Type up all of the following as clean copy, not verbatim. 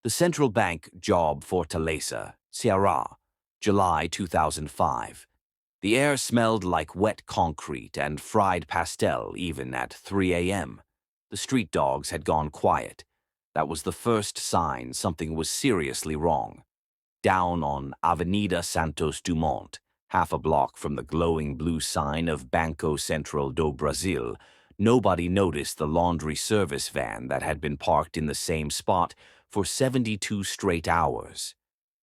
The Central Bank JobFortaleza, Ceará, July 2005. The air smelled like wet concrete and fried pastel even at 3 a.m. The street dogs had gone quiet. That was the first sign something was seriously wrong. Down on Avenida Santos Dumont, half a block from the glowing blue sign of Banco Central do Brasil, nobody noticed the laundry service van that had been parked in the same spot for 72 straight hours.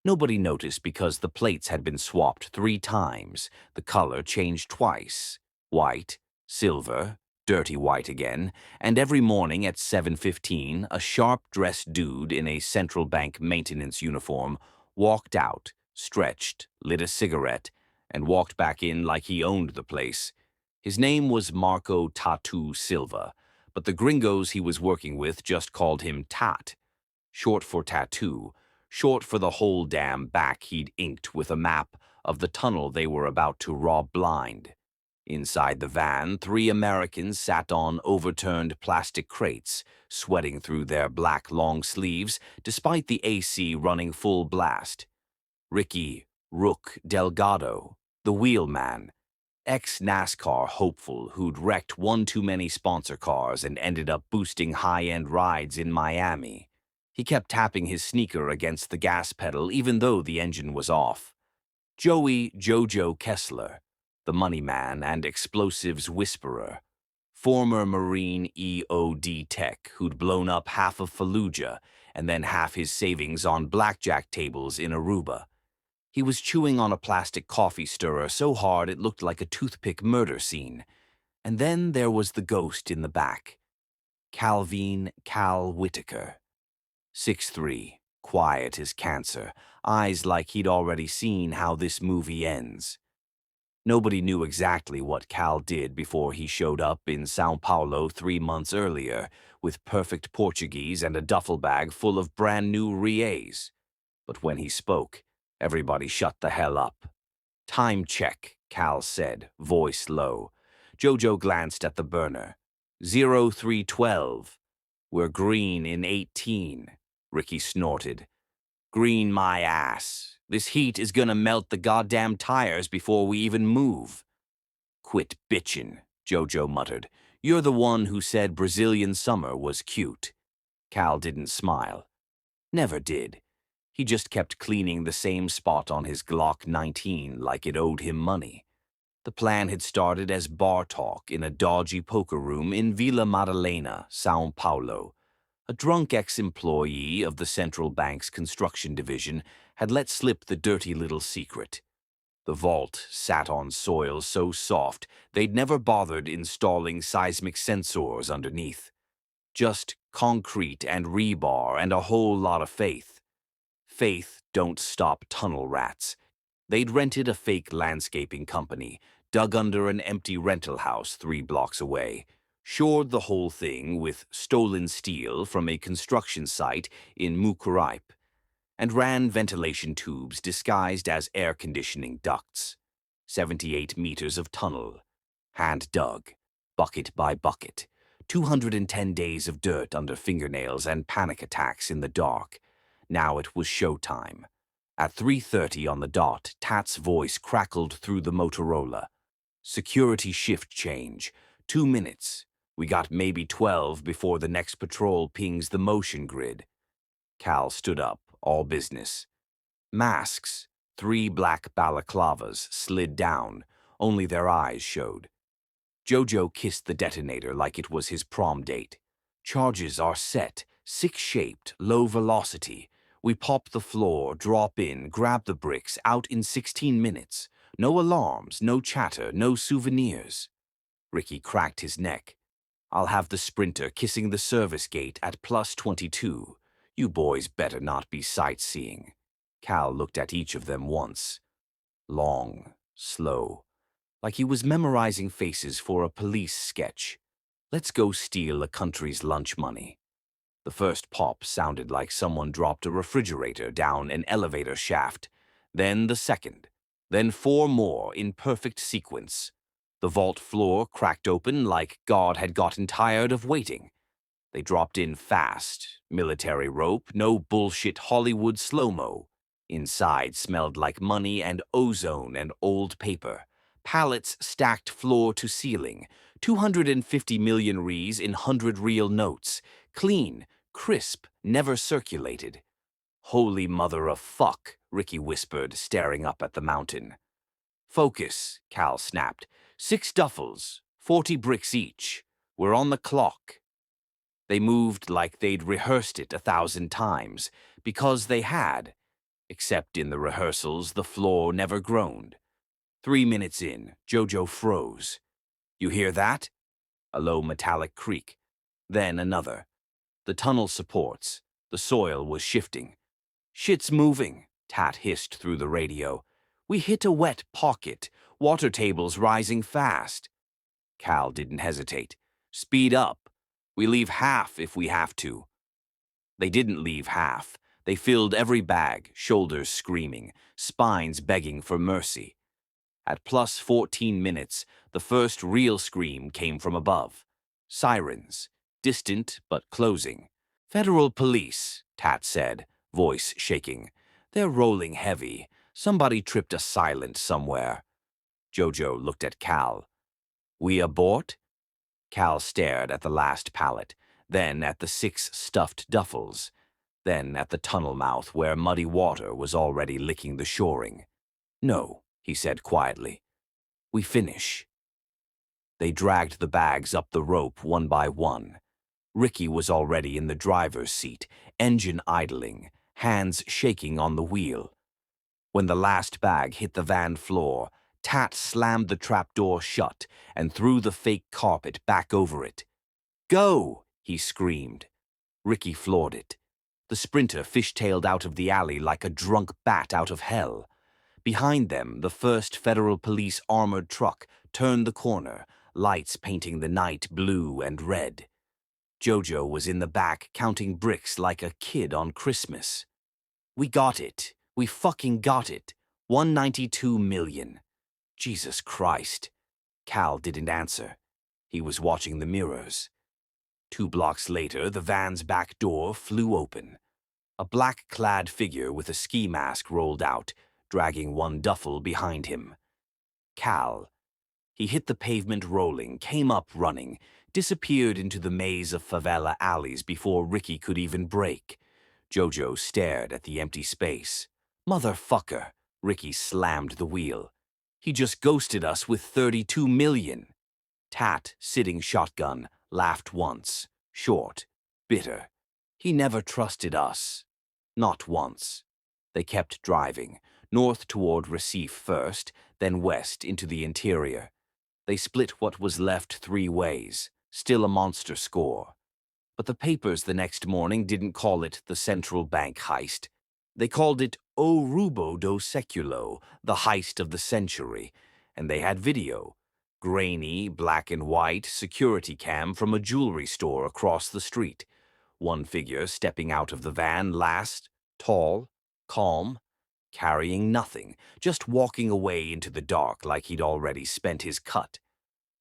Nobody noticed because the plates had been swapped 3 times, the color changed twice, white, silver, dirty white again, and every morning at 7:15, a sharp-dressed dude in a central bank maintenance uniform walked out, stretched, lit a cigarette, and walked back in like he owned the place. His name was Marco Tatu Silva, but the gringos he was working with just called him Tat, short for tattoo, short for the whole damn back he'd inked with a map of the tunnel they were about to rob blind. Inside the van, 3 Americans sat on overturned plastic crates, sweating through their black long sleeves despite the AC running full blast. Ricky Rook Delgado, the wheelman, ex-NASCAR hopeful who'd wrecked one too many sponsor cars and ended up boosting high-end rides in Miami. He kept tapping his sneaker against the gas pedal even though the engine was off. Joey Jojo Kessler, the money man and explosives whisperer, former Marine EOD tech who'd blown up half of Fallujah and then half his savings on blackjack tables in Aruba. He was chewing on a plastic coffee stirrer so hard it looked like a toothpick murder scene. And then there was the ghost in the back. Calvin Cal Whitaker. 6'3", quiet as cancer, eyes like he'd already seen how this movie ends. Nobody knew exactly what Cal did before he showed up in São Paulo 3 months earlier with perfect Portuguese and a duffel bag full of brand new reais. But when he spoke, everybody shut the hell up. "Time check," Cal said, voice low. Jojo glanced at the burner. 0312. "We're green in 18. Ricky snorted. "Green my ass. This heat is gonna melt the goddamn tires before we even move." "Quit bitchin'," Jojo muttered. "You're the one who said Brazilian summer was cute." Cal didn't smile. Never did. He just kept cleaning the same spot on his Glock 19 like it owed him money. The plan had started as bar talk in a dodgy poker room in Vila Madalena, São Paulo. A drunk ex-employee of the central bank's construction division had let slip the dirty little secret. The vault sat on soil so soft they'd never bothered installing seismic sensors underneath. Just concrete and rebar and a whole lot of faith. Faith don't stop tunnel rats. They'd rented a fake landscaping company, dug under an empty rental house 3 blocks away, shored the whole thing with stolen steel from a construction site in Mucuripe, and ran ventilation tubes disguised as air conditioning ducts. 78 meters of tunnel, hand-dug, bucket by bucket, 210 days of dirt under fingernails and panic attacks in the dark. Now it was showtime. At 3:30 on the dot, Tat's voice crackled through the Motorola. "Security shift change. 2 minutes. We got maybe 12 before the next patrol pings the motion grid." Cal stood up, all business. Masks, 3 black balaclavas, slid down. Only their eyes showed. Jojo kissed the detonator like it was his prom date. "Charges are set, 6-shaped, low velocity. We pop the floor, drop in, grab the bricks, out in 16 minutes. No alarms, no chatter, no souvenirs." Ricky cracked his neck. "I'll have the sprinter kissing the service gate at +22. You boys better not be sightseeing." Cal looked at each of them once. Long, slow, like he was memorizing faces for a police sketch. "Let's go steal a country's lunch money." The first pop sounded like someone dropped a refrigerator down an elevator shaft. Then the second. Then 4 more in perfect sequence. The vault floor cracked open like God had gotten tired of waiting. They dropped in fast, military rope, no bullshit Hollywood slow-mo. Inside smelled like money and ozone and old paper. Pallets stacked floor to ceiling. 250 million rees in 100 real notes. Clean, crisp, never circulated. Holy mother of fuck, Ricky whispered, staring up at the mountain. Focus, Cal snapped. 6 duffels, 40 bricks each. We're on the clock. They moved like they'd rehearsed it 1,000 times, because they had. Except in the rehearsals, the floor never groaned. 3 minutes in, Jojo froze. You hear that? A low metallic creak. Then another. The tunnel supports. The soil was shifting. Shit's moving, Tat hissed through the radio. We hit a wet pocket. Water tables rising fast. Cal didn't hesitate. Speed up. We leave half if we have to. They didn't leave half. They filled every bag, shoulders screaming, spines begging for mercy. At plus 14 minutes, the first real scream came from above. Sirens, distant but closing. Federal police, Tat said, voice shaking. They're rolling heavy. Somebody tripped a silent somewhere. Jojo looked at Cal. We abort? Cal stared at the last pallet, then at the 6 stuffed duffels, then at the tunnel mouth where muddy water was already licking the shoring. No, he said quietly. We finish. They dragged the bags up the rope one by one. Ricky was already in the driver's seat, engine idling, hands shaking on the wheel. When the last bag hit the van floor, Tat slammed the trapdoor shut and threw the fake carpet back over it. Go! He screamed. Ricky floored it. The sprinter fishtailed out of the alley like a drunk bat out of hell. Behind them, the first federal police armored truck turned the corner, lights painting the night blue and red. Jojo was in the back counting bricks like a kid on Christmas. We got it. We fucking got it. 192 million. Jesus Christ. Cal didn't answer. He was watching the mirrors. 2 blocks later, the van's back door flew open. A black-clad figure with a ski mask rolled out, dragging 1 duffel behind him. Cal. He hit the pavement rolling, came up running, disappeared into the maze of favela alleys before Ricky could even brake. Jojo stared at the empty space. Motherfucker, Ricky slammed the wheel. He just ghosted us with 32 million. Tat, sitting shotgun, laughed once, short, bitter. He never trusted us. Not once. They kept driving, north toward Recife first, then west into the interior. They split what was left 3 ways, still a monster score. But the papers the next morning didn't call it the central bank heist. They called it O Rubo do Seculo, the heist of the century, and they had video. Grainy, black and white, security cam from a jewelry store across the street. 1 figure stepping out of the van last, tall, calm, carrying nothing, just walking away into the dark like he'd already spent his cut.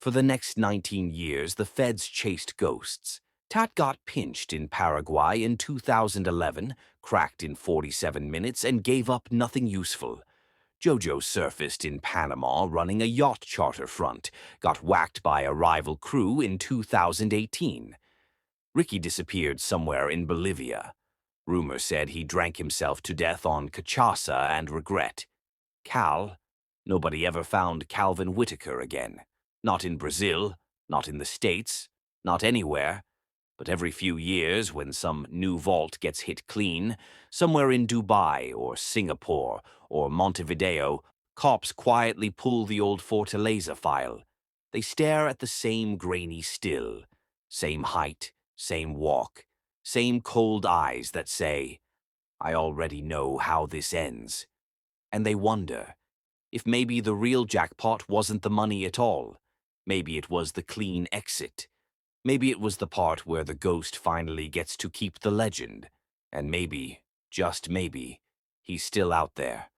For the next 19 years, the feds chased ghosts. Tat got pinched in Paraguay in 2011, cracked in 47 minutes, and gave up nothing useful. Jojo surfaced in Panama running a yacht charter front, got whacked by a rival crew in 2018. Ricky disappeared somewhere in Bolivia. Rumor said he drank himself to death on cachaça and regret. Cal, nobody ever found Calvin Whitaker again. Not in Brazil, not in the States, not anywhere. But every few years, when some new vault gets hit clean, somewhere in Dubai or Singapore or Montevideo, cops quietly pull the old Fortaleza file. They stare at the same grainy still, same height, same walk, same cold eyes that say, I already know how this ends. And they wonder if maybe the real jackpot wasn't the money at all. Maybe it was the clean exit. Maybe it was the part where the ghost finally gets to keep the legend. And maybe, just maybe, he's still out there.